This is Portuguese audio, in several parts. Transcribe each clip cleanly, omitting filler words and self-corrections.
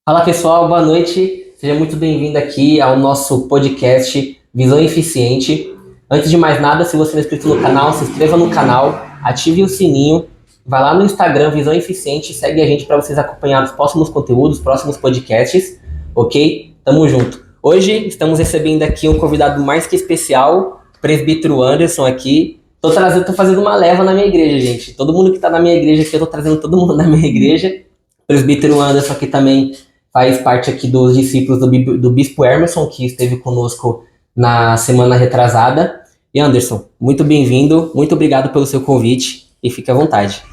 Fala pessoal, boa noite. Seja muito bem-vindo aqui ao nosso podcast Visão Eficiente. Antes de mais nada, se você não é inscrito no canal, se inscreva no canal, ative o sininho, vai lá no Instagram Visão Eficiente, segue a gente para vocês acompanhar os próximos conteúdos, os próximos podcasts, ok? Tamo junto. Hoje estamos recebendo aqui um convidado mais que especial, o presbítero Anderson aqui. Tô fazendo uma leva na minha igreja, gente. Todo mundo que tá na minha igreja aqui, eu tô trazendo todo mundo da minha igreja. O presbítero Anderson aqui também faz parte aqui dos discípulos do Bispo Emerson, que esteve conosco na semana retrasada. E Anderson, muito bem-vindo, muito obrigado pelo seu convite e fique à vontade.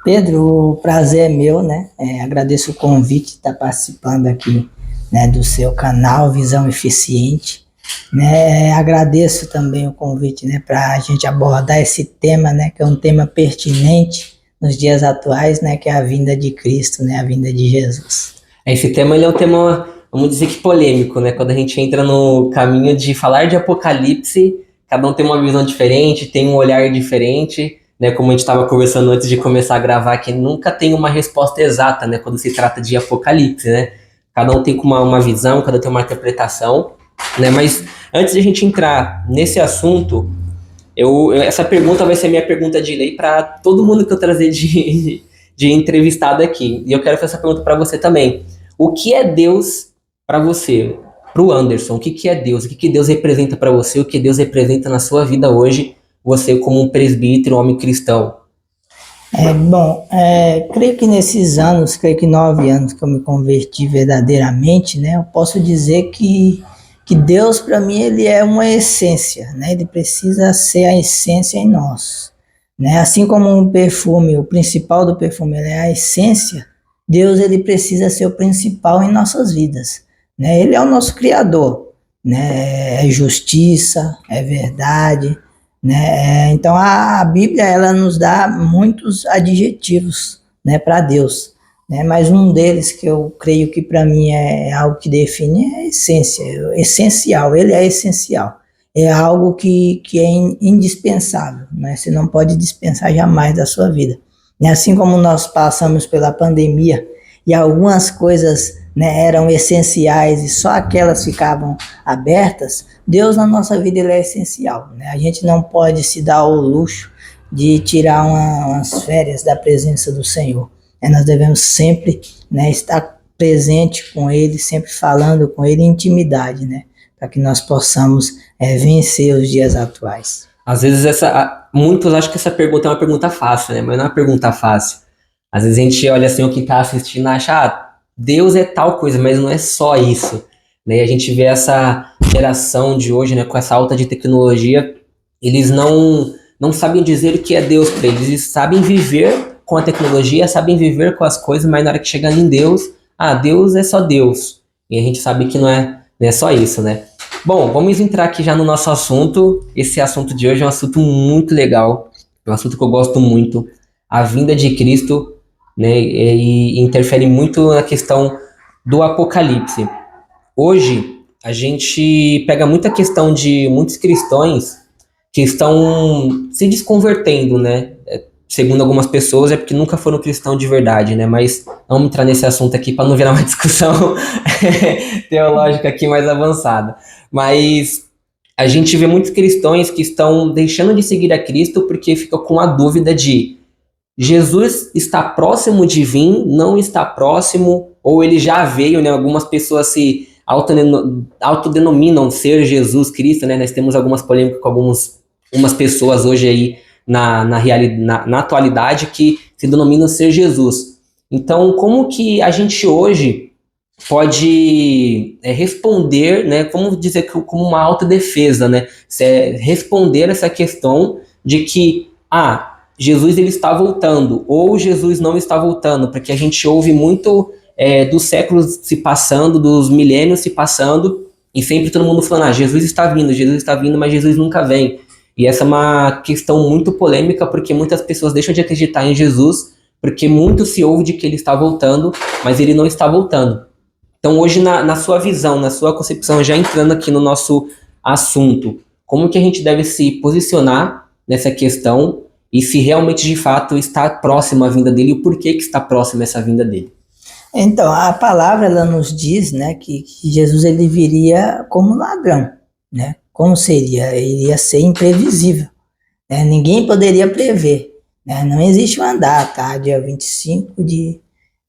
Pedro, o prazer é meu, né? Agradeço o convite de estar participando aqui, né, do seu canal Visão Eficiente. Né? Agradeço também o convite, né, para a gente abordar esse tema, né, que é um tema pertinente nos dias atuais, né, que é a vinda de Cristo, né, a vinda de Jesus. Esse tema ele é um tema, vamos dizer que polêmico, né? Quando a gente entra no caminho de falar de Apocalipse, cada um tem uma visão diferente, tem um olhar diferente, né? Como a gente estava conversando antes de começar a gravar, que nunca tem uma resposta exata, né? Quando se trata de Apocalipse, né? Cada um tem uma visão, cada um tem uma interpretação, né? Mas antes de a gente entrar nesse assunto, essa pergunta vai ser minha pergunta de lei para todo mundo que eu trazer de entrevistado aqui. E eu quero fazer essa pergunta para você também. O que é Deus para você? Para o Anderson, o que é Deus? O que Deus representa para você? O que Deus representa na sua vida hoje? Você como um presbítero, um homem cristão. Creio que nesses anos, creio que 9 anos que eu me converti verdadeiramente, né, eu posso dizer que Deus para mim ele é uma essência, né? Ele precisa ser a essência em nós, né? Assim como um perfume, o principal do perfume ele é a essência, Deus ele precisa ser o principal em nossas vidas, né? Ele é o nosso criador, né? É justiça, é verdade, né? Então a Bíblia ela nos dá muitos adjetivos, né, para Deus, né? Mas um deles que eu creio que para mim é algo que define é a essência, essencial, ele é essencial. É algo que é indispensável, né? Você não pode dispensar jamais da sua vida. E assim como nós passamos pela pandemia e algumas coisas, né, eram essenciais e só aquelas ficavam abertas, Deus na nossa vida ele é essencial, né? A gente não pode se dar ao luxo de tirar umas férias da presença do Senhor. Nós devemos sempre, né, estar presente com Ele, sempre falando com Ele em intimidade, né, para que nós possamos vencer os dias atuais. Às vezes muitos acham que essa pergunta é uma pergunta fácil, né? Mas não é uma pergunta fácil. Às vezes a gente olha assim, o que está assistindo acha, Deus é tal coisa, mas não é só isso, né? E a gente vê essa geração de hoje, né, com essa alta de tecnologia, eles não sabem dizer o que é Deus para eles, eles sabem viver com a tecnologia, sabem viver com as coisas, mas na hora que chega em Deus, Deus é só Deus. E a gente sabe que não é só isso, né? Bom, vamos entrar aqui já no nosso assunto. Esse assunto de hoje é um assunto muito legal, é um assunto que eu gosto muito. A vinda de Cristo, né, e interfere muito na questão do Apocalipse. Hoje, a gente pega muita questão de muitos cristãos que estão se desconvertendo, né? Segundo algumas pessoas, é porque nunca foram cristãos de verdade, né? Mas vamos entrar nesse assunto aqui para não virar uma discussão teológica aqui mais avançada. Mas a gente vê muitos cristãos que estão deixando de seguir a Cristo porque ficam com a dúvida de Jesus está próximo de vir, não está próximo, ou ele já veio, né? Algumas pessoas se autodenominam ser Jesus Cristo, né? Nós temos algumas polêmicas com algumas pessoas hoje aí na atualidade que se denominam ser Jesus. Então, como que a gente hoje pode responder, né, como dizer, como uma autodefesa, né, responder essa questão de que, Jesus ele está voltando, ou Jesus não está voltando, porque a gente ouve muito dos séculos se passando, dos milênios se passando, e sempre todo mundo falando, Jesus está vindo, mas Jesus nunca vem. E essa é uma questão muito polêmica, porque muitas pessoas deixam de acreditar em Jesus, porque muito se ouve de que ele está voltando, mas ele não está voltando. Então hoje, na sua visão, na sua concepção, já entrando aqui no nosso assunto, como que a gente deve se posicionar nessa questão e se realmente, de fato, está próximo à vinda dele e o porquê que está próximo essa vinda dele? Então, a palavra ela nos diz, né, que Jesus ele viria como ladrão, né? Como seria? Ele iria ser imprevisível, né? Ninguém poderia prever, né? Não existe uma data, dia 25 de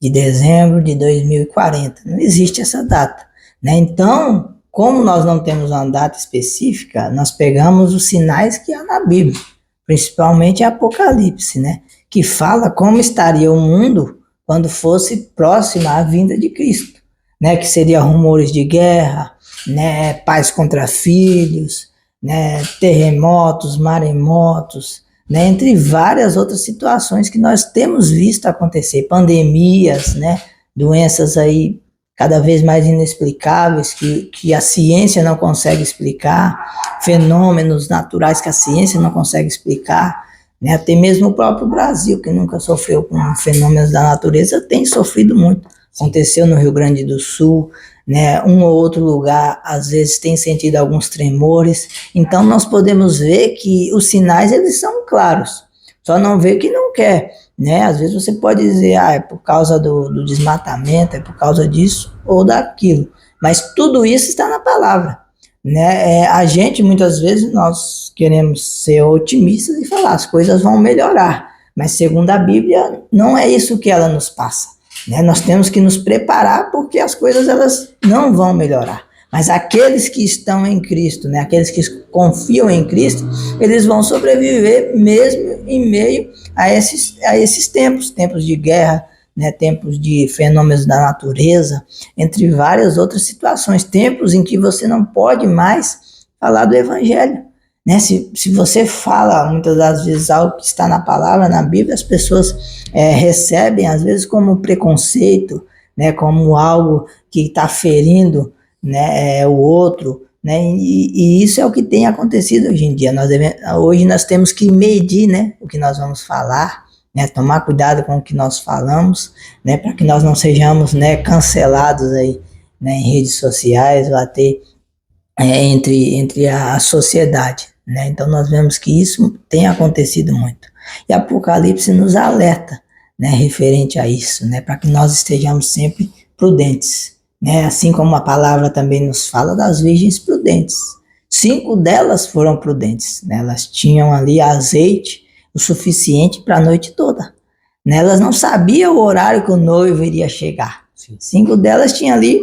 dezembro de 2040, não existe essa data, né? Então, como nós não temos uma data específica, nós pegamos os sinais que há na Bíblia, principalmente Apocalipse, né? Que fala como estaria o mundo quando fosse próxima à vinda de Cristo, né? Que seria rumores de guerra, né? Pais contra filhos, né? Terremotos, maremotos, né? Entre várias outras situações que nós temos visto acontecer, pandemias, né? Doenças aí cada vez mais inexplicáveis que a ciência não consegue explicar, fenômenos naturais que a ciência não consegue explicar, né? Até mesmo o próprio Brasil, que nunca sofreu com fenômenos da natureza, tem sofrido muito. Aconteceu no Rio Grande do Sul, né? Um ou outro lugar, às vezes, tem sentido alguns tremores. Então, nós podemos ver que os sinais, eles são claros. Só não vê que não quer, né? Às vezes você pode dizer, é por causa do desmatamento, é por causa disso ou daquilo. Mas tudo isso está na palavra, né? A gente, muitas vezes, nós queremos ser otimistas e falar, as coisas vão melhorar. Mas, segundo a Bíblia, não é isso que ela nos passa, né? Nós temos que nos preparar porque as coisas, elas não vão melhorar. Mas aqueles que estão em Cristo, né? Aqueles que confiam em Cristo, eles vão sobreviver mesmo em meio a esses tempos de guerra, né? Tempos de fenômenos da natureza, entre várias outras situações, tempos em que você não pode mais falar do Evangelho, né? Se você fala muitas das vezes algo que está na palavra, na Bíblia, as pessoas recebem às vezes como preconceito, né? Como algo que está ferindo, né? O outro, né? E isso é o que tem acontecido hoje em dia. Hoje nós temos que medir, né? O que nós vamos falar, né? Tomar cuidado com o que nós falamos, né? Para que nós não sejamos, né, cancelados aí, né, em redes sociais ou até entre a sociedade, né? Então nós vemos que isso tem acontecido muito. E Apocalipse nos alerta, né, referente a isso, né? Para que nós estejamos sempre prudentes, né? Assim como a palavra também nos fala das virgens prudentes. 5 delas foram prudentes, né? Elas tinham ali azeite o suficiente para a noite toda, né? Elas não sabiam o horário que o noivo iria chegar. Sim. 5 delas tinham ali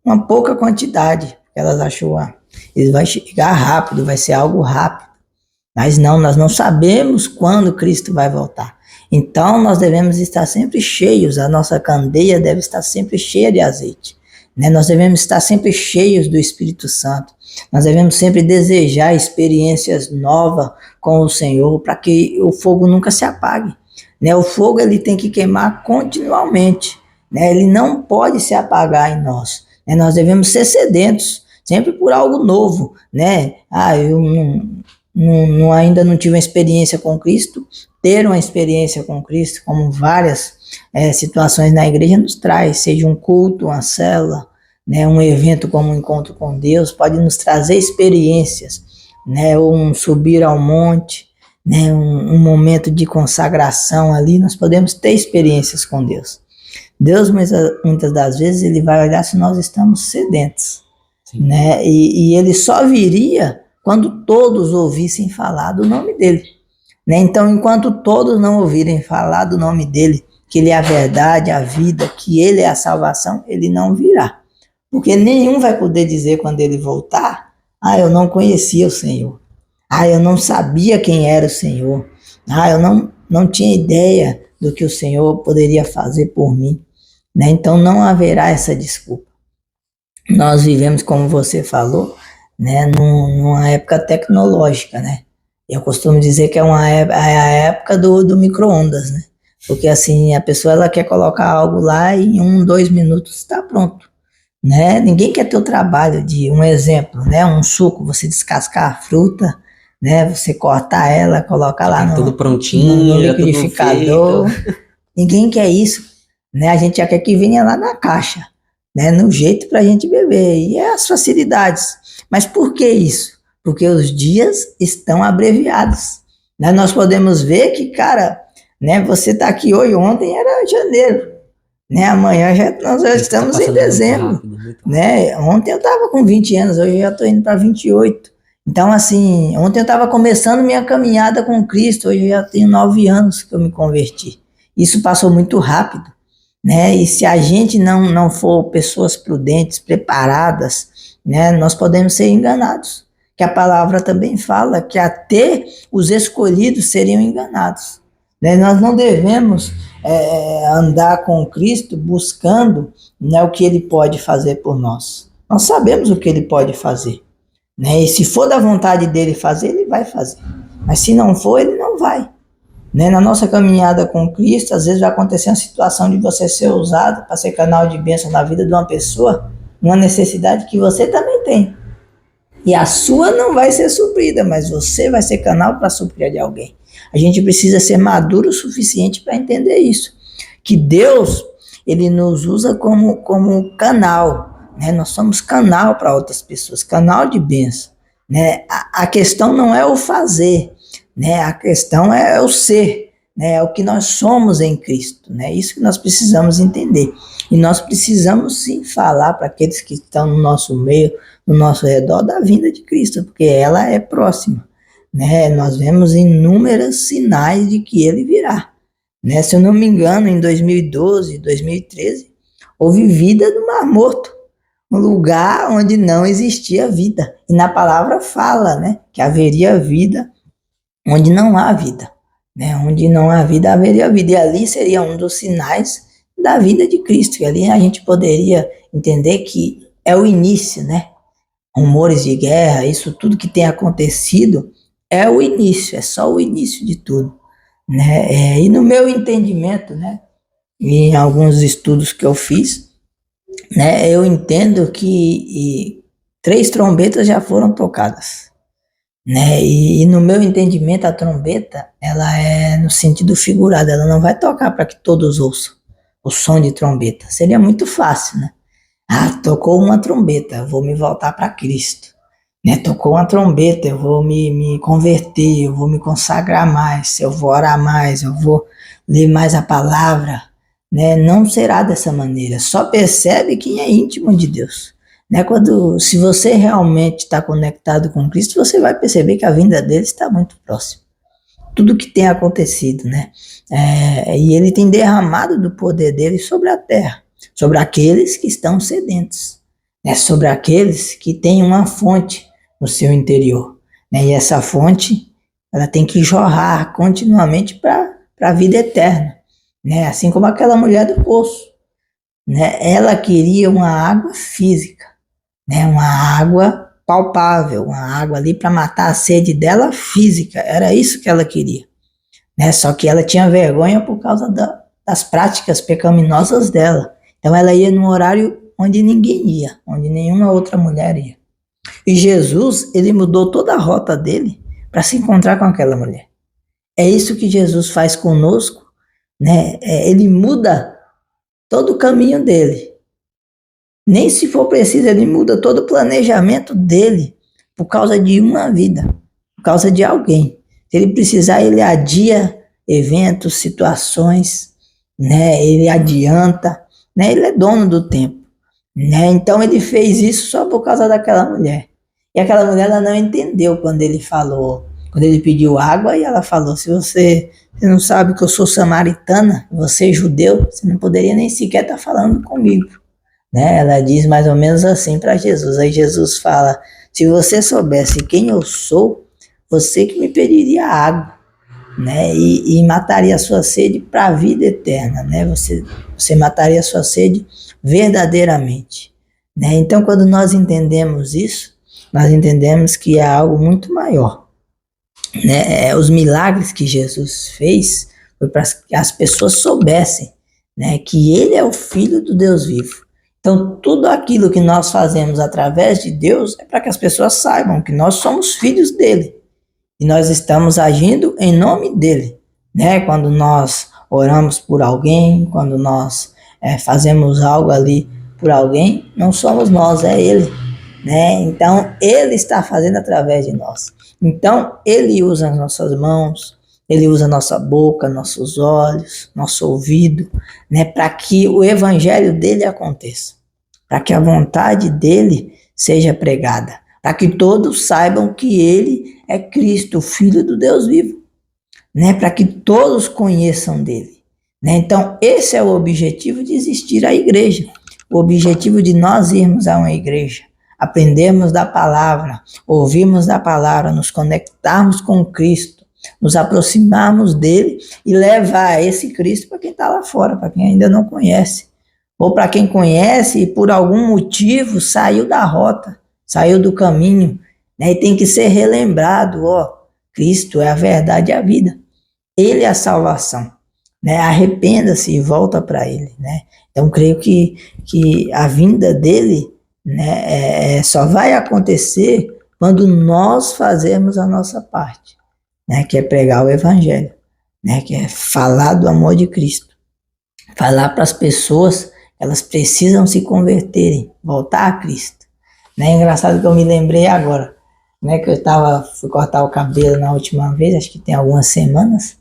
uma pouca quantidade. Elas achou, ele vai chegar rápido, vai ser algo rápido. Mas não, nós não sabemos quando Cristo vai voltar. Então nós devemos estar sempre cheios, a nossa candeia deve estar sempre cheia de azeite, né? Nós devemos estar sempre cheios do Espírito Santo. Nós devemos sempre desejar experiências novas com o Senhor, para que o fogo nunca se apague, né? O fogo ele tem que queimar continuamente, né? Ele não pode se apagar em nós, né? Nós devemos ser sedentos, sempre por algo novo, né? Eu ainda não tive uma experiência com Cristo. Ter uma experiência com Cristo, como várias situações na igreja nos traz, seja um culto, uma célula, né, um evento como um encontro com Deus, pode nos trazer experiências, né, ou um subir ao monte, né, um momento de consagração ali, nós podemos ter experiências com Deus. Deus, muitas das vezes, ele vai olhar se nós estamos sedentos, né, e ele só viria quando todos ouvissem falar do nome dele, né? Então, enquanto todos não ouvirem falar do nome dele, que ele é a verdade, a vida, que ele é a salvação, ele não virá. Porque nenhum vai poder dizer quando ele voltar, eu não conhecia o Senhor. Eu não sabia quem era o Senhor. Eu não tinha ideia do que o Senhor poderia fazer por mim, né? Então não haverá essa desculpa. Nós vivemos, como você falou, né, numa época tecnológica, né? Eu costumo dizer que é a época do micro-ondas, né? Porque assim, a pessoa ela quer colocar algo lá e em 1, 2 minutos está pronto, né? Ninguém quer ter o trabalho de, um exemplo, né? Um suco, você descascar a fruta, né? Você cortar ela, colocar lá tudo prontinho, no liquidificador. Ninguém quer isso, né? A gente já quer que venha lá na caixa, né? No jeito para a gente beber. E é as facilidades. Mas por que isso? Porque os dias estão abreviados, né? Nós podemos ver que, cara, né? Você está aqui hoje, ontem era janeiro, né? Amanhã nós já Isso tá estamos em passando muito dezembro, rápido, muito rápido. né? Ontem eu estava com 20 anos, hoje eu já estou indo para 28. Então, assim, ontem eu estava começando minha caminhada com Cristo, hoje eu já tenho 9 anos que eu me converti. Isso passou muito rápido, né? E se a gente não for pessoas prudentes, preparadas, né, nós podemos ser enganados. Que a palavra também fala que até os escolhidos seriam enganados, né? Nós não devemos andar com Cristo buscando, né, o que Ele pode fazer por nós. Nós sabemos o que Ele pode fazer, né? E se for da vontade dele fazer, Ele vai fazer. Mas se não for, Ele não vai. Né? Na nossa caminhada com Cristo, às vezes vai acontecer uma situação de você ser usado para ser canal de bênção na vida de uma pessoa, uma necessidade que você também tem. E a sua não vai ser suprida, mas você vai ser canal para suprir a de alguém. A gente precisa ser maduro o suficiente para entender isso. Que Deus, Ele nos usa como canal, né? Nós somos canal para outras pessoas, canal de bênção, né? A questão não é o fazer, né? A questão é o ser, né? É o que nós somos em Cristo, né? Isso que nós precisamos entender. E nós precisamos sim falar para aqueles que estão no nosso meio, no nosso redor, da vinda de Cristo, porque ela é próxima, né? Nós vemos inúmeros sinais de que ele virá, né? Se eu não me engano, em 2012, 2013, houve vida no Mar Morto, um lugar onde não existia vida. E na palavra fala, né, que haveria vida onde não há vida, né? Onde não há vida, haveria vida. E ali seria um dos sinais da vida de Cristo. E ali a gente poderia entender que é o início, né? Rumores de guerra, isso tudo que tem acontecido é o início, é só o início de tudo, né? E no meu entendimento, né, em alguns estudos que eu fiz, né, eu entendo que 3 trombetas já foram tocadas, né? E no meu entendimento a trombeta, ela é no sentido figurado, ela não vai tocar para que todos ouçam o som de trombeta. Seria muito fácil, né? Ah, tocou uma trombeta, eu vou me voltar para Cristo. Né? Tocou uma trombeta, eu vou me converter, eu vou me consagrar mais, eu vou orar mais, eu vou ler mais a palavra. Né? Não será dessa maneira. Só percebe quem é íntimo de Deus. Né? Se você realmente está conectado com Cristo, você vai perceber que a vinda dele está muito próxima. Tudo que tem acontecido, né? E ele tem derramado do poder dele sobre a terra, sobre aqueles que estão sedentos, né? Sobre aqueles que têm uma fonte no seu interior, né? E essa fonte, ela tem que jorrar continuamente para a vida eterna, né? Assim como aquela mulher do poço, né? Ela queria uma água física, né? Uma água palpável, uma água ali para matar a sede dela física, era isso que ela queria, né? Só que ela tinha vergonha por causa das práticas pecaminosas dela. Então ela ia num horário onde ninguém ia, onde nenhuma outra mulher ia. E Jesus, ele mudou toda a rota dele para se encontrar com aquela mulher. É isso que Jesus faz conosco, né? Ele muda todo o caminho dele. Nem se for preciso, ele muda todo o planejamento dele por causa de uma vida, por causa de alguém. Se ele precisar, ele adia eventos, situações, né? Ele adianta, né? Ele é dono do tempo, né? Então ele fez isso só por causa daquela mulher. E aquela mulher, ela não entendeu quando ele falou, quando ele pediu água, e ela falou: se você não sabe que eu sou samaritana, você é judeu, você não poderia nem sequer estar falando comigo. Né? Ela diz mais ou menos assim para Jesus. Aí Jesus fala: se você soubesse quem eu sou, você que me pediria água, né? E mataria a sua sede para a vida eterna, né? Você mataria a sua sede verdadeiramente, né? Então, quando nós entendemos isso, nós entendemos que é algo muito maior, né? Os milagres que Jesus fez foi para que as pessoas soubessem, né, que ele é o Filho do Deus vivo. Então, tudo aquilo que nós fazemos através de Deus é para que as pessoas saibam que nós somos filhos dele e nós estamos agindo em nome dele, né? Quando nós oramos por alguém, quando nós fazemos algo ali por alguém, não somos nós, é ele, né? Então, ele está fazendo através de nós. Então, ele usa as nossas mãos, Ele usa nossa boca, nossos olhos, nosso ouvido, né, para que o evangelho dele aconteça, para que a vontade dele seja pregada, para que todos saibam que ele é Cristo, o Filho do Deus vivo, né, para que todos conheçam dele, né? Então, esse é o objetivo de existir a igreja, o objetivo de nós irmos a uma igreja, aprendermos da palavra, ouvirmos da palavra, nos conectarmos com Cristo, nos aproximarmos dele e levar esse Cristo para quem está lá fora, para quem ainda não conhece, ou para quem conhece e por algum motivo saiu da rota, saiu do caminho, né? E tem que ser relembrado, Cristo é a verdade e a vida, ele é a salvação, né? Arrependa-se e volta para ele, né? Então creio que a vinda dele, né, só vai acontecer quando nós fazermos a nossa parte, né, que é pregar o evangelho, né, que é falar do amor de Cristo, falar para as pessoas, elas precisam se converterem, voltar a Cristo, né? É engraçado que eu me lembrei agora, né, que fui cortar o cabelo na última vez, acho que tem algumas semanas,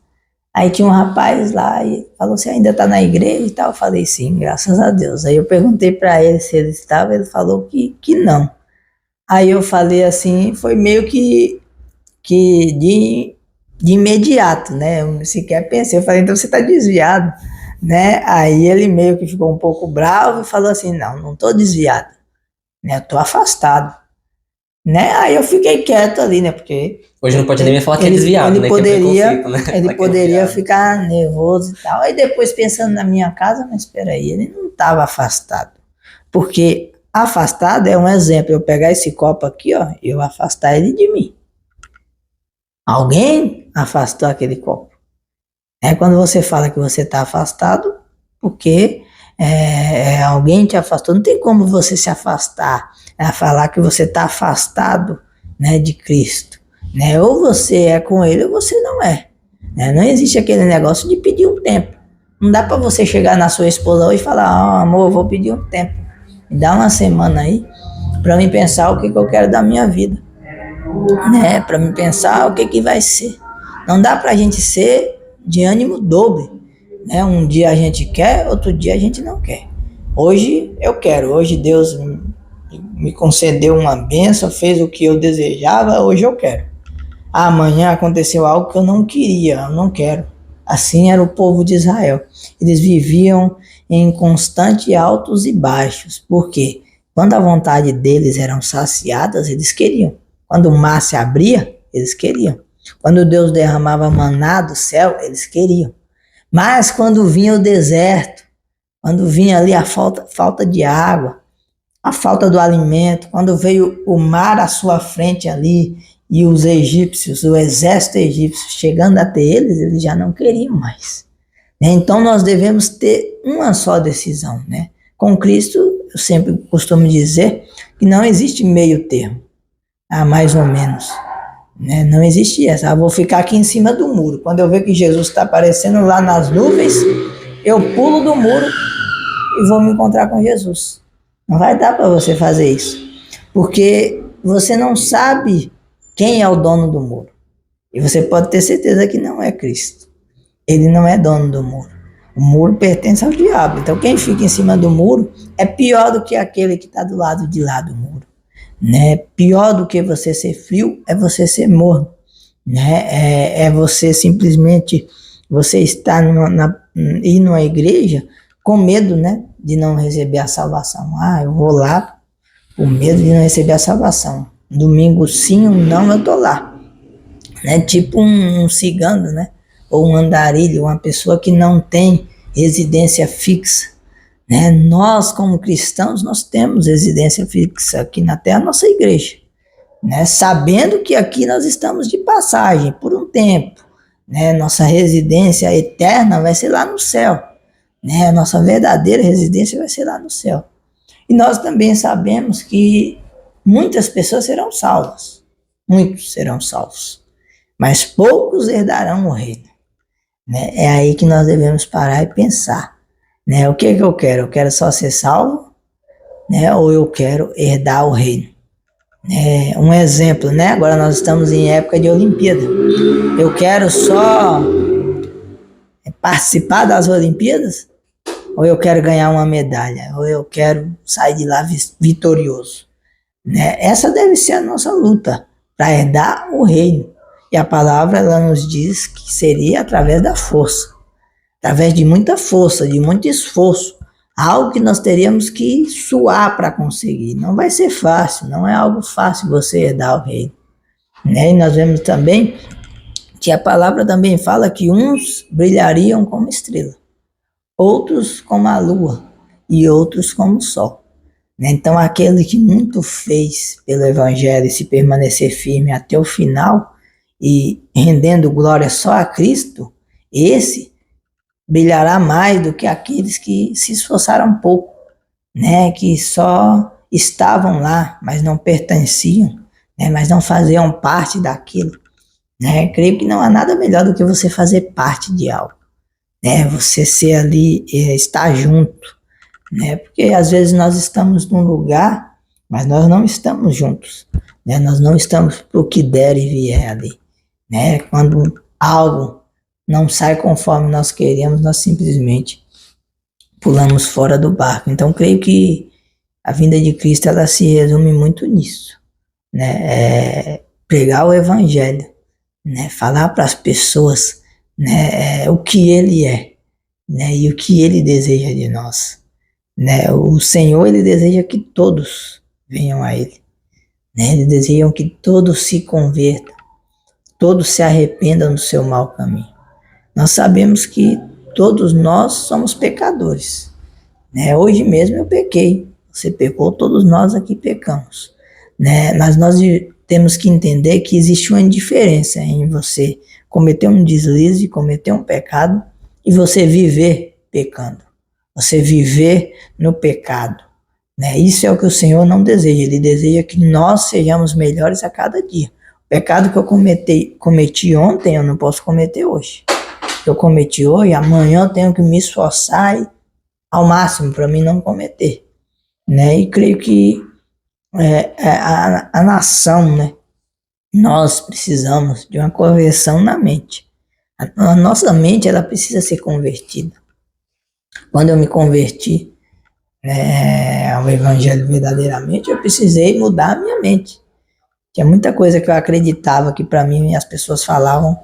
aí tinha um rapaz lá e falou: "Você ainda está na igreja e tal?" Eu falei: "Sim, graças a Deus." Aí eu perguntei para ele se ele estava, ele falou que não. Aí eu falei assim, foi meio que de imediato, né? Eu sequer pensei, eu falei: "Então você está desviado, né?" Aí ele meio que ficou um pouco bravo e falou assim: "Não estou desviado, né? Eu estou afastado." Né? Aí eu fiquei quieto ali, né? Porque Hoje não pode nem me falar que é desviado, ele né? poderia, Que é preconceito, né? ele Falar que é poderia desviado. ficar nervoso e tal. Aí depois pensando na minha casa, mas espera aí, ele não estava afastado. Porque afastado é um exemplo. Eu pegar esse copo aqui, eu afastar ele de mim. Alguém afastou aquele copo. É quando você fala que você está afastado, porque alguém te afastou. Não tem como você se afastar, falar que você está afastado, né, de Cristo, né? Ou você é com ele ou você não é, né? Não existe aquele negócio de pedir um tempo. Não dá para você chegar na sua esposa hoje e falar: "Amor, eu vou pedir um tempo. Me dá uma semana aí para mim pensar o que eu quero da minha vida, né? Para mim pensar o que vai ser." Não dá para a gente ser de ânimo dobre, né? Um dia a gente quer, outro dia a gente não quer. Hoje eu quero, hoje Deus me concedeu uma bênção, fez o que eu desejava, hoje eu quero. Amanhã aconteceu algo que eu não queria, eu não quero. Assim era o povo de Israel. Eles viviam em constante altos e baixos. Por quê? Quando a vontade deles eram saciadas, eles queriam. Quando o mar se abria, eles queriam. Quando Deus derramava maná do céu, eles queriam. Mas quando vinha o deserto, quando vinha ali a falta de água, a falta do alimento, quando veio o mar à sua frente ali e os egípcios, o exército egípcio chegando até eles já não queriam mais. Então nós devemos ter uma só decisão, né? Com Cristo, eu sempre costumo dizer que não existe meio termo, mais ou menos. Né? Não existe essa. Vou ficar aqui em cima do muro. Quando eu ver que Jesus está aparecendo lá nas nuvens, eu pulo do muro e vou me encontrar com Jesus. Não vai dar para você fazer isso, porque você não sabe quem é o dono do muro. E você pode ter certeza que não é Cristo. Ele não é dono do muro. O muro pertence ao diabo. Então quem fica em cima do muro é pior do que aquele que está do lado de lá do muro. Né? Pior do que você ser frio é você ser morno, né? É você simplesmente você estar ir numa igreja com medo, né, de não receber a salvação. Eu vou lá com medo de não receber a salvação. Domingo sim ou não eu tô lá, né? Tipo um cigano, né? Ou um andarilho, uma pessoa que não tem residência fixa. Né? Nós, como cristãos, nós temos residência fixa aqui na terra, nossa igreja, né? Sabendo que aqui nós estamos de passagem por um tempo, né? Nossa residência eterna vai ser lá no céu, né? Nossa verdadeira residência vai ser lá no céu. E nós também sabemos que muitas pessoas serão salvas, muitos serão salvos, mas poucos herdarão o reino, né? É aí que nós devemos parar e pensar. Né? O que eu quero? Eu quero só ser salvo, né? Ou eu quero herdar o reino? Um exemplo, né? Agora nós estamos em época de Olimpíada. Eu quero só participar das Olimpíadas? Ou eu quero ganhar uma medalha? Ou eu quero sair de lá vitorioso? Né? Essa deve ser a nossa luta para herdar o reino. E a palavra ela nos diz que seria através da força, através de muita força, de muito esforço, algo que nós teríamos que suar para conseguir. Não vai ser fácil, não é algo fácil você herdar o reino. Né? E nós vemos também que a palavra também fala que uns brilhariam como estrela, outros como a lua e outros como o sol. Então, aquele que muito fez pelo Evangelho e se permanecer firme até o final e rendendo glória só a Cristo, esse brilhará mais do que aqueles que se esforçaram pouco, né? Que só estavam lá, mas não pertenciam, né? Mas não faziam parte daquilo. Né? Creio que não há nada melhor do que você fazer parte de algo. Né? Você ser ali, estar junto. Né? Porque às vezes nós estamos num lugar, mas nós não estamos juntos, né? Nós não estamos para o que der e vier ali, né? Quando algo não sai conforme nós queremos, nós simplesmente pulamos fora do barco. Então creio que a vinda de Cristo ela se resume muito nisso, né? Pregar o Evangelho, né? Falar para as pessoas, né? O que Ele é, né? E o que Ele deseja de nós. Né? O Senhor ele deseja que todos venham a Ele, né? Ele deseja que todos se convertam, todos se arrependam do seu mau caminho. Nós sabemos que todos nós somos pecadores, né? Hoje mesmo eu pequei, você pecou, todos nós aqui pecamos, né? Mas nós temos que entender que existe uma diferença em você cometer um deslize, cometer um pecado e você viver pecando. Você viver no pecado, né? Isso é o que o Senhor não deseja. Ele deseja que nós sejamos melhores a cada dia. O pecado que eu cometi ontem, eu não posso cometer hoje. Eu cometi hoje, amanhã eu tenho que me esforçar ao máximo para mim não cometer, né? E creio que a nação, né? Nós precisamos de uma conversão na mente. A nossa mente ela precisa ser convertida. Quando eu me converti, né, ao Evangelho verdadeiramente, eu precisei mudar a minha mente. Tinha muita coisa que eu acreditava que para mim as pessoas falavam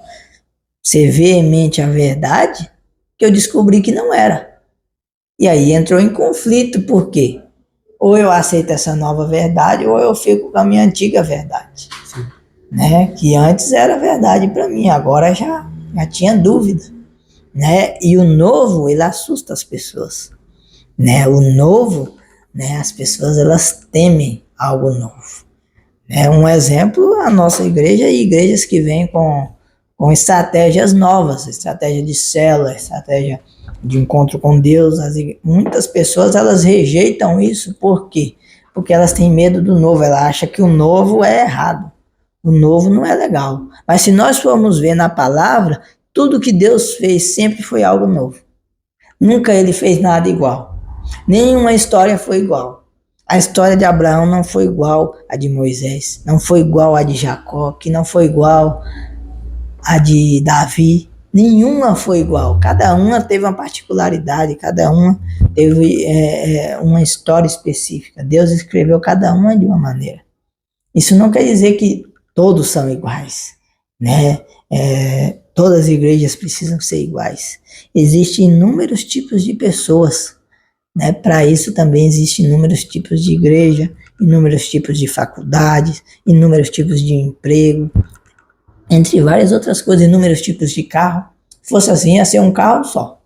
ser veemente a verdade, que eu descobri que não era. E aí entrou em conflito, por quê? Ou eu aceito essa nova verdade, ou eu fico com a minha antiga verdade. Né? Que antes era verdade para mim, agora já tinha dúvida. Né? E o novo, ele assusta as pessoas, né? O novo, né? As pessoas, elas temem algo novo. Um exemplo, a nossa igreja e igrejas que vêm com estratégias novas, estratégia de célula, estratégia de encontro com Deus. Muitas pessoas, elas rejeitam isso, por quê? Porque elas têm medo do novo, ela acha que o novo é errado, o novo não é legal. Mas se nós formos ver na palavra, tudo que Deus fez sempre foi algo novo. Nunca ele fez nada igual. Nenhuma história foi igual. A história de Abraão não foi igual a de Moisés, não foi igual a de Jacó, que não foi igual a de Davi. Nenhuma foi igual. Cada uma teve uma particularidade, cada uma teve uma história específica. Deus escreveu cada uma de uma maneira. Isso não quer dizer que todos são iguais, né? Todas as igrejas precisam ser iguais. Existem inúmeros tipos de pessoas, né? Para isso também existem inúmeros tipos de igreja, inúmeros tipos de faculdades, inúmeros tipos de emprego, entre várias outras coisas, inúmeros tipos de carro. Se fosse assim, ia ser um carro só,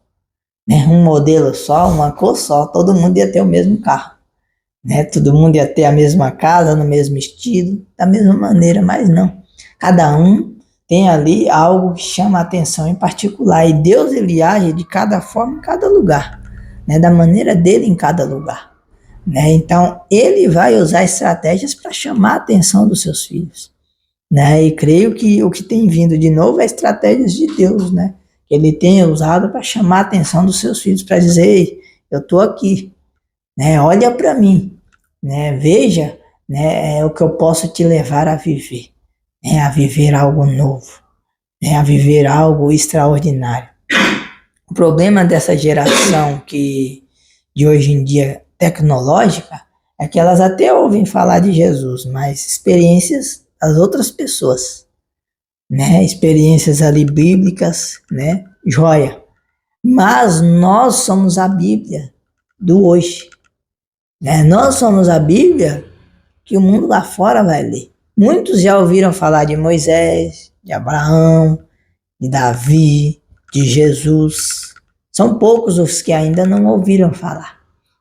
né? Um modelo só, uma cor só, todo mundo ia ter o mesmo carro, né? Todo mundo ia ter a mesma casa, no mesmo estilo, da mesma maneira, mas não. Cada um tem ali algo que chama a atenção em particular. E Deus, ele age de cada forma em cada lugar, né? Da maneira dele em cada lugar, né? Então, ele vai usar estratégias para chamar a atenção dos seus filhos, né? E creio que o que tem vindo de novo é estratégias de Deus, né? Que ele tem usado para chamar a atenção dos seus filhos, para dizer: ei, eu estou aqui, né? Olha para mim, né? Veja né, é o que eu posso te levar a viver algo novo, a viver algo extraordinário. O problema dessa geração de hoje em dia tecnológica é que elas até ouvem falar de Jesus, mas experiências das outras pessoas, né, experiências ali bíblicas, né, joia. Mas nós somos a Bíblia do hoje, né? Nós somos a Bíblia que o mundo lá fora vai ler. Muitos já ouviram falar de Moisés, de Abraão, de Davi, de Jesus. São poucos os que ainda não ouviram falar.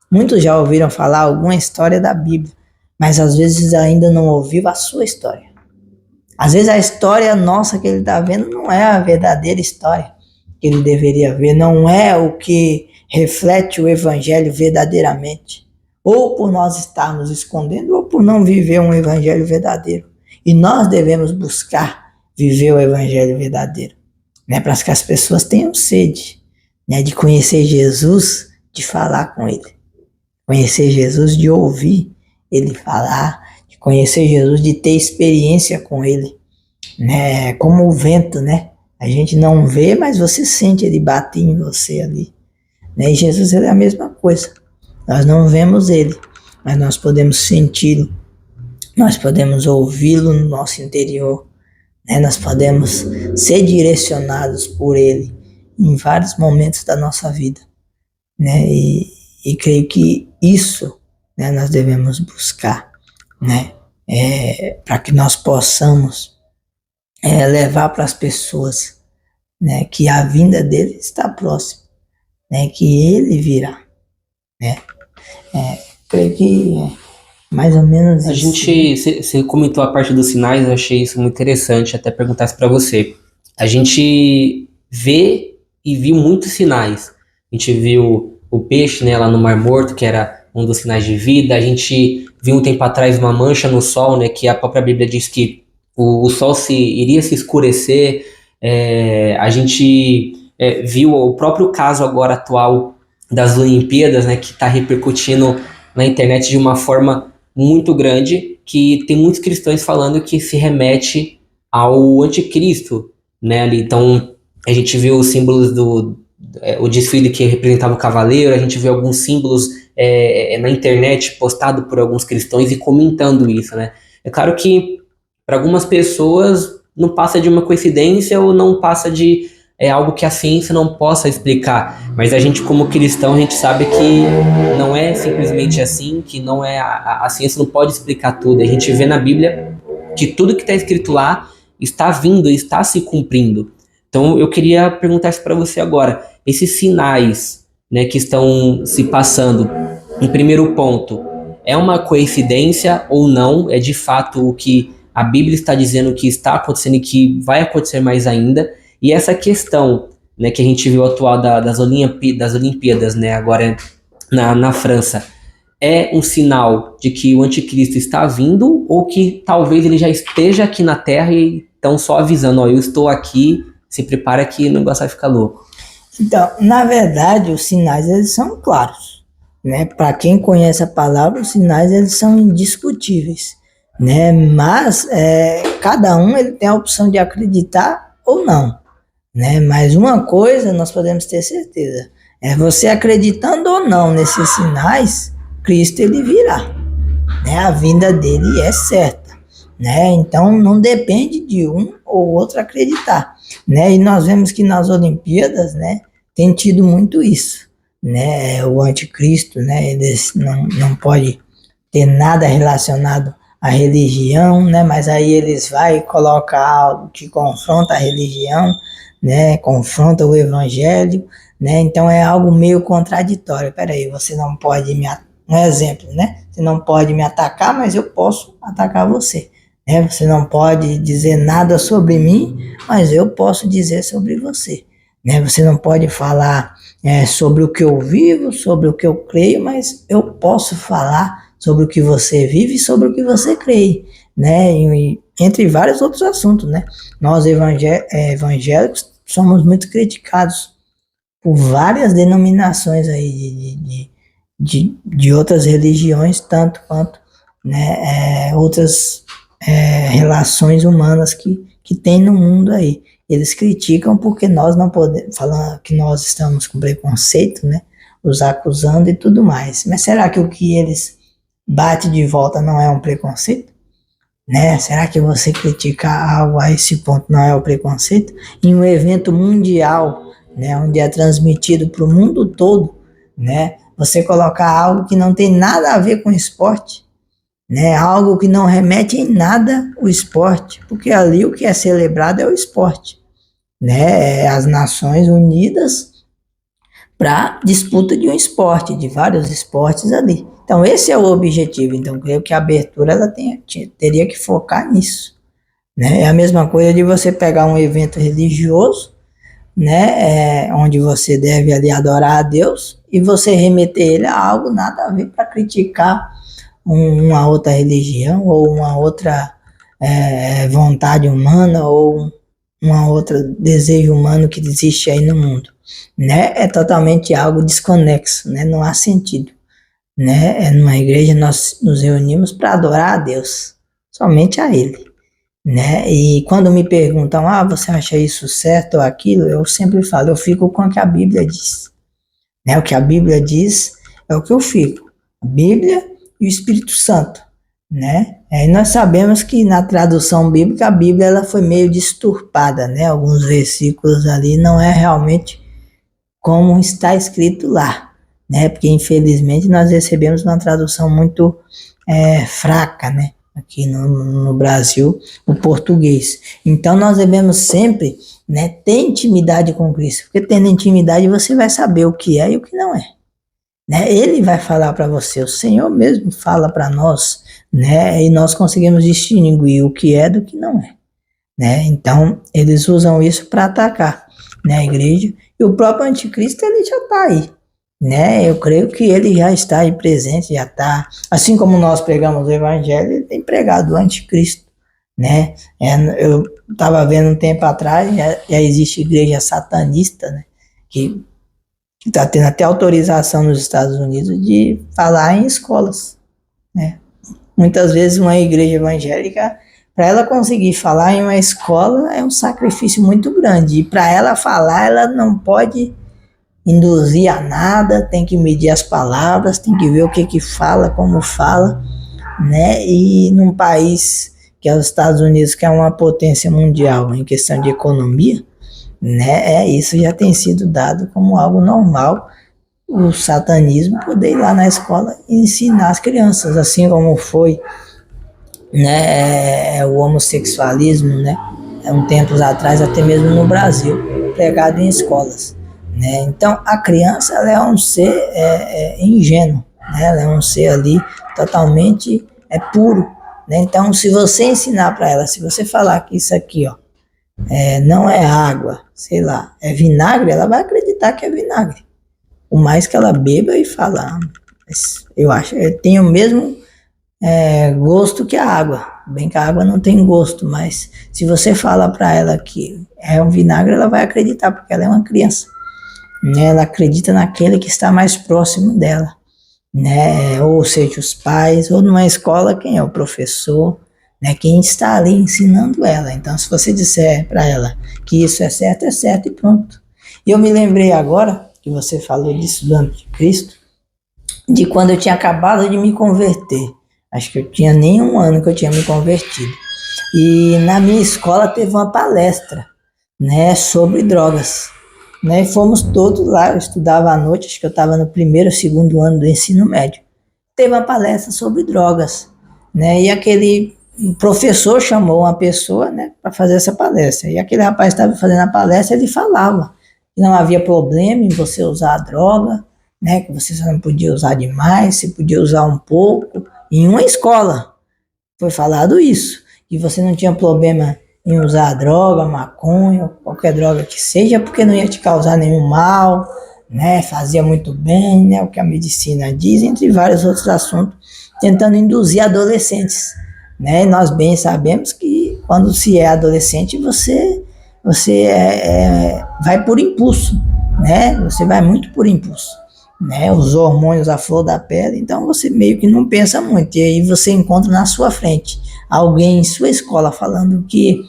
Muitos já ouviram falar alguma história da Bíblia, mas às vezes ainda não ouviram a sua história. Às vezes a história nossa que ele está vendo não é a verdadeira história que ele deveria ver, não é o que reflete o evangelho verdadeiramente, ou por nós estarmos escondendo, ou por não viver um evangelho verdadeiro. E nós devemos buscar viver o evangelho verdadeiro, né, para que as pessoas tenham sede, né, de conhecer Jesus, de falar com ele, conhecer Jesus, de ouvir ele falar, de conhecer Jesus, de ter experiência com ele, né, como o vento, né? A gente não vê, mas você sente ele bater em você ali, né? E Jesus, ele é a mesma coisa. Nós não vemos ele, mas nós podemos senti-lo, nós podemos ouvi-lo no nosso interior, né? Nós podemos ser direcionados por ele em vários momentos da nossa vida, né? E creio que isso, né, nós devemos buscar, né? Para que nós possamos levar para as pessoas, né, que a vinda dele está próxima, né, que ele virá, né. Creio que mais ou menos A isso. gente, você comentou a parte dos sinais, eu achei isso muito interessante, até perguntar isso para você. A gente vê e viu muitos sinais. A gente viu o peixe, né, lá no Mar Morto, que era um dos sinais de vida. A gente viu um tempo atrás uma mancha no sol, né, que a própria Bíblia diz que o sol iria se escurecer. A gente viu o próprio caso agora atual das Olimpíadas, né, que está repercutindo na internet de uma forma muito grande, que tem muitos cristãos falando que se remete ao anticristo, né, ali. Então, a gente viu os símbolos o desfile que representava o cavaleiro, a gente viu alguns símbolos na internet postado por alguns cristãos e comentando isso, né. É claro que para algumas pessoas não passa de uma coincidência ou não passa de algo que a ciência não possa explicar, mas a gente como cristão, a gente sabe que não é simplesmente assim, que não é a ciência não pode explicar tudo. A gente vê na Bíblia que tudo que está escrito lá está vindo, está se cumprindo. Então eu queria perguntar isso para você agora, esses sinais, né, que estão se passando, em primeiro ponto, é uma coincidência ou não? É de fato o que a Bíblia está dizendo que está acontecendo e que vai acontecer mais ainda? E essa questão, né, que a gente viu atual das Olimpíadas, né, agora na França, é um sinal de que o anticristo está vindo ou que talvez ele já esteja aqui na Terra e estão só avisando, ó, eu estou aqui, se prepara que o negócio vai ficar louco? Então, na verdade, os sinais, eles são claros, né? Para quem conhece a palavra, os sinais, eles são indiscutíveis, né? Mas cada um ele tem a opção de acreditar ou não, né? Mas uma coisa nós podemos ter certeza, você acreditando ou não nesses sinais, Cristo ele virá, né? A vinda dele é certa, né? Então não depende de um ou outro acreditar, né? E nós vemos que nas Olimpíadas, né, tem tido muito isso, né? O anticristo, né, eles não pode ter nada relacionado à religião, né? Mas aí eles vai e colocam algo que confronta a religião, né? Confronta o evangelho, né? Então é algo meio contraditório. Peraí, você não pode um exemplo, né? Você não pode me atacar, mas eu posso atacar você, né? Você não pode dizer nada sobre mim, mas eu posso dizer sobre você, né? Você não pode falar sobre o que eu vivo, sobre o que eu creio, mas eu posso falar sobre o que você vive e sobre o que você crê, né? E entre vários outros assuntos, né? Nós evangélicos somos muito criticados por várias denominações aí de outras religiões, tanto quanto né, outras relações humanas que tem no mundo aí. Eles criticam porque nós não podemos, falando que nós estamos com preconceito, né, os acusando e tudo mais. Mas será que o que eles batem de volta não é um preconceito? Né? Será que você criticar algo a esse ponto não é o preconceito? Em um evento mundial, né, onde é transmitido para o mundo todo, né, você colocar algo que não tem nada a ver com esporte, né, algo que não remete em nada o esporte, porque ali o que é celebrado é o esporte, né, é as Nações Unidas para disputa de um esporte, de vários esportes ali. Então esse é o objetivo. Então creio que a abertura ela teria que focar nisso, né? É a mesma coisa de você pegar um evento religioso, né, onde você deve ali adorar a Deus e você remeter ele a algo nada a ver para criticar uma outra religião ou uma outra vontade humana ou uma outra desejo humano que existe aí no mundo, né? É totalmente algo desconexo, né? Não há sentido, né? Numa igreja nós nos reunimos para adorar a Deus, somente a Ele, né? E quando me perguntam, você acha isso certo ou aquilo, eu sempre falo, eu fico com o que a Bíblia diz, né? O que a Bíblia diz é o que eu fico, a Bíblia e o Espírito Santo, né? E nós sabemos que na tradução bíblica, a Bíblia ela foi meio disturpada, né? Alguns versículos ali não é realmente como está escrito lá, né? Porque infelizmente nós recebemos uma tradução muito fraca, né? Aqui no Brasil, o português. Então nós devemos sempre, né, ter intimidade com Cristo, porque tendo intimidade você vai saber o que é e o que não é, né? Ele vai falar para você, o Senhor mesmo fala para nós, né? E nós conseguimos distinguir o que é do que não é, né? Então eles usam isso para atacar, né, a igreja. E o próprio anticristo ele já está aí, né? Eu creio que ele já está aí presente, já está, assim como nós pregamos o evangelho, ele tem pregado o anticristo, né? Eu estava vendo um tempo atrás, já existe igreja satanista, né, que está tendo até autorização nos Estados Unidos de falar em escolas, né? Muitas vezes uma igreja evangélica, para ela conseguir falar em uma escola, é um sacrifício muito grande. E para ela falar, ela não pode induzir a nada, tem que medir as palavras, tem que ver o que fala, como fala, né? E num país que é os Estados Unidos, que é uma potência mundial em questão de economia, né? Isso já tem sido dado como algo normal, o satanismo poder ir lá na escola e ensinar as crianças, assim como foi, né, o homossexualismo, né, um tempos atrás, até mesmo no Brasil, pregado em escolas, né? Então a criança ela é um ser ingênuo, né? Ela é um ser ali totalmente puro, né? Então se você ensinar para ela, se você falar que isso aqui, não é água, sei lá, é vinagre, ela vai acreditar que é vinagre. Por mais que ela beba e fala, eu acho, tem o mesmo gosto que a água. Bem que a água não tem gosto, mas se você fala para ela que é um vinagre, ela vai acreditar, porque ela é uma criança, né? Ela acredita naquele que está mais próximo dela, né? Ou seja, os pais, ou numa escola, quem é o professor, né? Quem está ali ensinando ela. Então, se você disser para ela que isso é certo e pronto. E eu me lembrei agora, que você falou disso do anticristo, de quando eu tinha acabado de me converter. Acho que eu tinha nem um ano que eu tinha me convertido. E na minha escola teve uma palestra, né, sobre drogas, né? E fomos todos lá, eu estudava à noite, acho que eu estava no primeiro ou segundo ano do ensino médio. Teve uma palestra sobre drogas, né? E aquele professor chamou uma pessoa, né, para fazer essa palestra. E aquele rapaz estava fazendo a palestra, ele falava que não havia problema em você usar a droga, né, que você só não podia usar demais, você podia usar um pouco. Em uma escola foi falado isso, que você não tinha problema em usar droga, maconha, qualquer droga que seja, porque não ia te causar nenhum mal, né, fazia muito bem, né, o que a medicina diz, entre vários outros assuntos, tentando induzir adolescentes, né? E nós bem sabemos que quando se é adolescente, você vai por impulso, né? Você vai muito por impulso. né? Os hormônios à flor da pele, então você meio que não pensa muito. E aí você encontra na sua frente alguém em sua escola falando que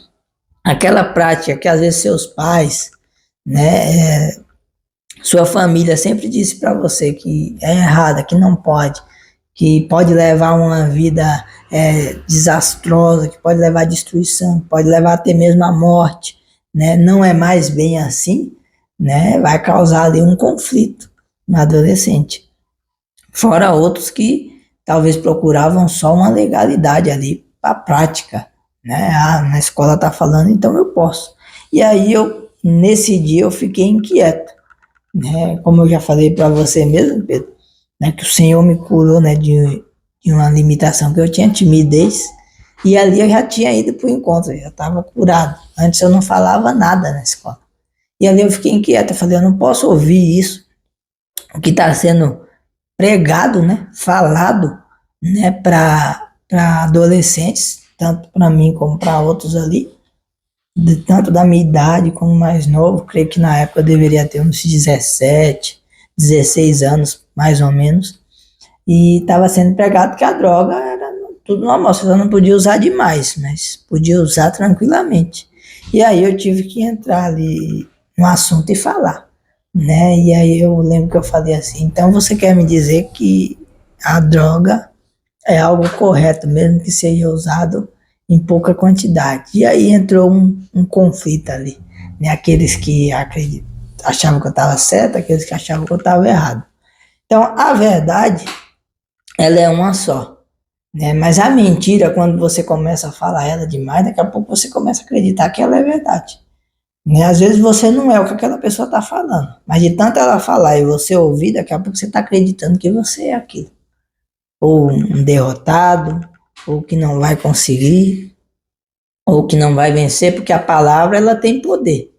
aquela prática que às vezes seus pais, né, sua família sempre disse para você que é errada, que não pode, que pode levar uma vida desastrosa, que pode levar à destruição, pode levar até mesmo à morte, né? Não é mais bem assim, né? Vai causar ali um conflito no adolescente. Fora outros que talvez procuravam só uma legalidade ali para a prática, né? Ah, na escola tá falando, então eu posso. E aí nesse dia eu fiquei inquieto, né? Como eu já falei para você mesmo, Pedro, né? Que o Senhor me curou, né? De uma limitação que eu tinha, timidez. E ali eu já tinha ido para o encontro, eu já estava curado. Antes eu não falava nada na escola. E ali eu fiquei inquieto, eu falei, eu não posso ouvir isso, o que está sendo pregado, né, falado, né, para adolescentes, tanto para mim como para outros ali, tanto da minha idade como mais novo, creio que na época eu deveria ter uns 17, 16 anos, mais ou menos, e estava sendo pregado que a droga era tudo normal, você só não podia usar demais, mas podia usar tranquilamente. E aí eu tive que entrar ali no assunto e falar, né? E aí eu lembro que eu falei assim, então você quer me dizer que a droga é algo correto, mesmo que seja usado em pouca quantidade. E aí entrou um conflito ali, né? Aqueles que achavam que eu estava certo, aqueles que achavam que eu estava errado. Então a verdade, ela é uma só, né? Mas a mentira, quando você começa a falar ela demais, daqui a pouco você começa a acreditar que ela é verdade. Né? Às vezes você não é o que aquela pessoa está falando, mas de tanto ela falar e você ouvir, daqui a pouco você está acreditando que você é aquilo. Ou um derrotado, ou que não vai conseguir, ou que não vai vencer, porque a palavra ela tem poder.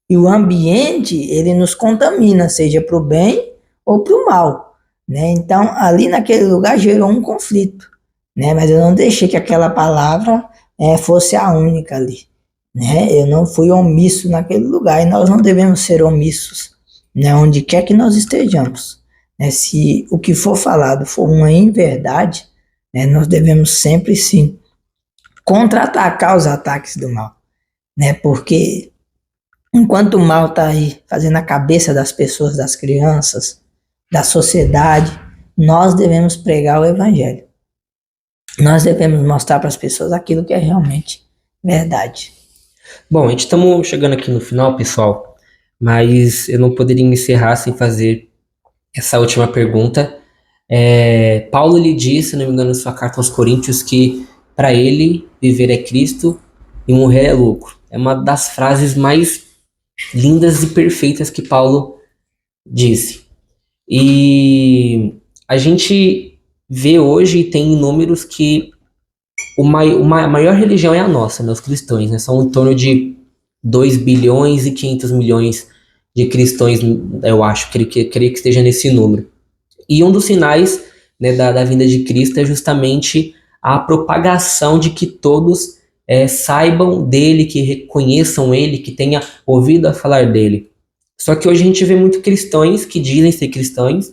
E o ambiente, ele nos contamina, seja para o bem ou para o mal. Né? Então, ali naquele lugar gerou um conflito. Né? Mas eu não deixei que aquela palavra fosse a única ali. Né? Eu não fui omisso naquele lugar e nós não devemos ser omissos, né? Onde quer que nós estejamos. Né? Se o que for falado for uma inverdade, né? Nós devemos sempre sim contra-atacar os ataques do mal. Né? Porque enquanto o mal está aí fazendo a cabeça das pessoas, das crianças, da sociedade, nós devemos pregar o evangelho. Nós devemos mostrar para as pessoas aquilo que é realmente verdade. Bom, a gente estamos chegando aqui no final, pessoal, mas eu não poderia encerrar sem fazer essa última pergunta. Paulo lhe disse, se não me engano, em sua carta aos Coríntios, que para ele viver é Cristo e morrer é lucro. É uma das frases mais lindas e perfeitas que Paulo disse. E a gente vê hoje e tem números que a maior religião é a nossa, né, os cristãos, né? São em torno de 2 bilhões e 500 milhões de cristãos, eu acho, creio que esteja nesse número. E um dos sinais, né, da vinda de Cristo é justamente a propagação de que todos saibam dele, que reconheçam ele, que tenha ouvido a falar dele. Só que hoje a gente vê muito cristãos que dizem ser cristãos,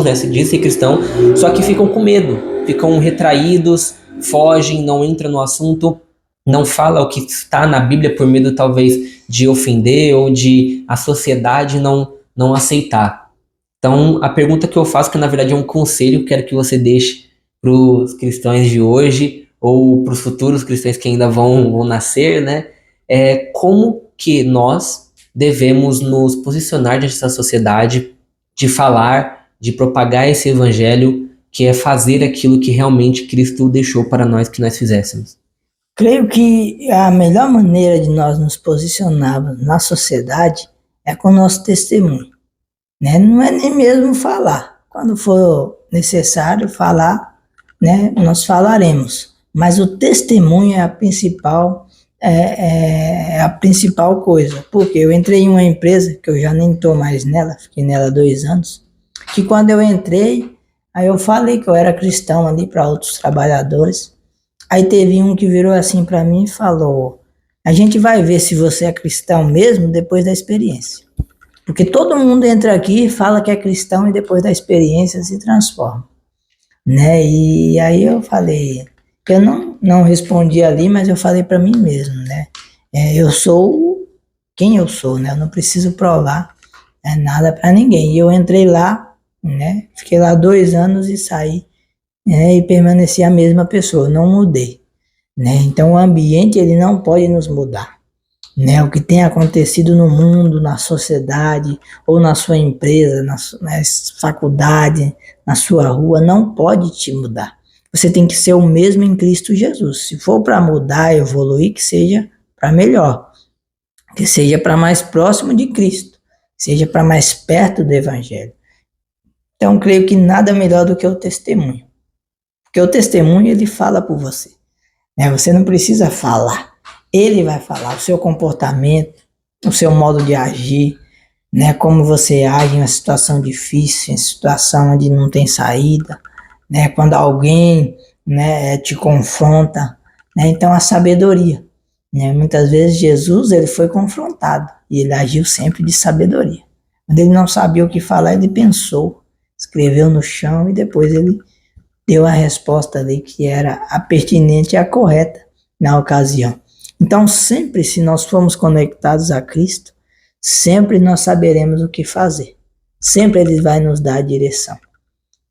né, se dizem ser cristão, só que ficam com medo, ficam retraídos, fogem, não entram no assunto, não fala o que está na Bíblia por medo talvez de ofender ou de a sociedade não aceitar. Então, a pergunta que eu faço, que na verdade é um conselho, quero que você deixe para os cristãos de hoje ou para os futuros cristãos que ainda vão nascer, né? Como que nós devemos nos posicionar diante dessa sociedade, de falar, de propagar esse evangelho, que é fazer aquilo que realmente Cristo deixou para nós que nós fizéssemos. Creio que a melhor maneira de nós nos posicionarmos na sociedade é com o nosso testemunho. Né? Não é nem mesmo falar. Quando for necessário falar, né, nós falaremos. Mas o testemunho é a principal coisa. Porque eu entrei em uma empresa, que eu já nem estou mais nela, fiquei nela 2 anos, que quando eu entrei, aí eu falei que eu era cristão ali para outros trabalhadores. Aí teve um que virou assim para mim e falou: a gente vai ver se você é cristão mesmo depois da experiência. Porque todo mundo entra aqui, fala que é cristão e depois da experiência se transforma, né? E aí eu falei, eu não respondi ali, mas eu falei para mim mesmo, né? Eu sou quem eu sou, né? Eu não preciso provar nada para ninguém. E eu entrei lá, né? Fiquei lá 2 anos e saí, né? E permaneci a mesma pessoa, não mudei, né? Então o ambiente ele não pode nos mudar, né? O que tem acontecido no mundo, na sociedade, ou na sua empresa, na faculdade, na sua rua, não pode te mudar. Você tem que ser o mesmo em Cristo Jesus. Se for para mudar, evoluir, que seja para melhor, que seja para mais próximo de Cristo, que seja para mais perto do Evangelho. Então, creio que nada melhor do que o testemunho. Porque o testemunho, ele fala por você, né? Você não precisa falar. Ele vai falar o seu comportamento, o seu modo de agir, né? Como você age em uma situação difícil, em situação onde não tem saída, né? Quando alguém, né, te confronta, né? Então a sabedoria, né? Muitas vezes Jesus ele foi confrontado e ele agiu sempre de sabedoria. Quando ele não sabia o que falar, ele pensou, escreveu no chão e depois ele deu a resposta ali que era a pertinente e a correta na ocasião. Então, sempre, se nós formos conectados a Cristo, sempre nós saberemos o que fazer. Sempre Ele vai nos dar a direção,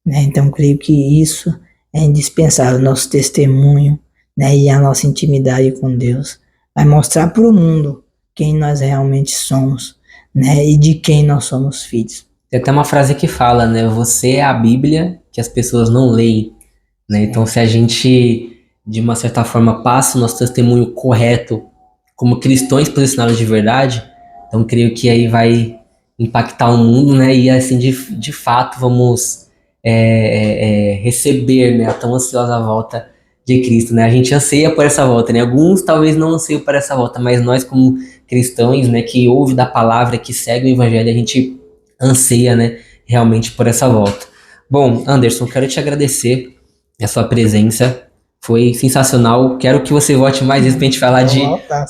né? Então, creio que isso é indispensável. Nosso testemunho, né, e a nossa intimidade com Deus vai mostrar para o mundo quem nós realmente somos, né, e de quem nós somos filhos. Tem até uma frase que fala, né? Você é a Bíblia que as pessoas não leem, né? Então, se a gente, de uma certa forma, passa o nosso testemunho correto como cristãos posicionados de verdade, então creio que aí vai impactar o mundo, né? E assim, de fato, vamos receber, né, a tão ansiosa volta de Cristo, né? A gente anseia por essa volta, né? Alguns talvez não anseiam por essa volta, mas nós como cristãos, né, que ouvem da palavra, que seguem o evangelho, a gente anseia, né, realmente por essa volta. Bom, Anderson, quero te agradecer a sua presença, foi sensacional. Quero que você volte mais vezes pra gente falar de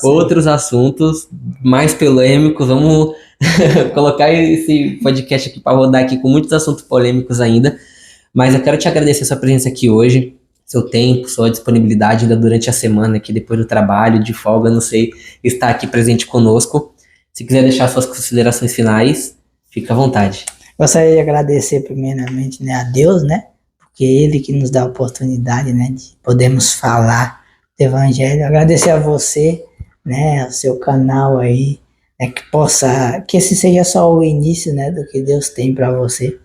outros assuntos mais polêmicos. Vamos colocar esse podcast aqui para rodar aqui com muitos assuntos polêmicos ainda. Mas eu quero te agradecer a sua presença aqui hoje, seu tempo, sua disponibilidade ainda durante a semana aqui, depois do trabalho, de folga, não sei, estar aqui presente conosco. Se quiser deixar suas considerações finais, fica à vontade. Gostaria de agradecer primeiramente, né, a Deus, né, porque é Ele que nos dá a oportunidade, né, de podermos falar do Evangelho. Agradecer a você, né, ao seu canal aí, né, que esse seja só o início, né, do que Deus tem para você,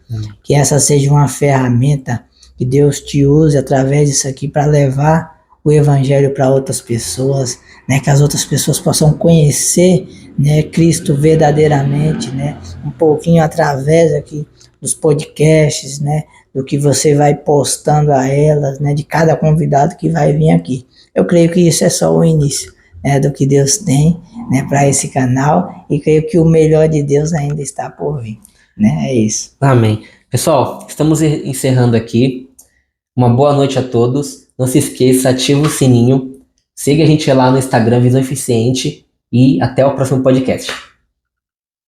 que essa seja uma ferramenta que Deus te use através disso aqui para levar o Evangelho para outras pessoas, né, que as outras pessoas possam conhecer, né, Cristo verdadeiramente, né, um pouquinho através aqui dos podcasts, né, do que você vai postando a elas, né, de cada convidado que vai vir aqui. Eu creio que isso é só o início, né, do que Deus tem, né, para esse canal, e creio que o melhor de Deus ainda está por vir, né, é isso. Amém. Pessoal, estamos encerrando aqui. Uma boa noite a todos. Não se esqueça, ativa o sininho, siga a gente lá no Instagram Visão Eficiente e até o próximo podcast.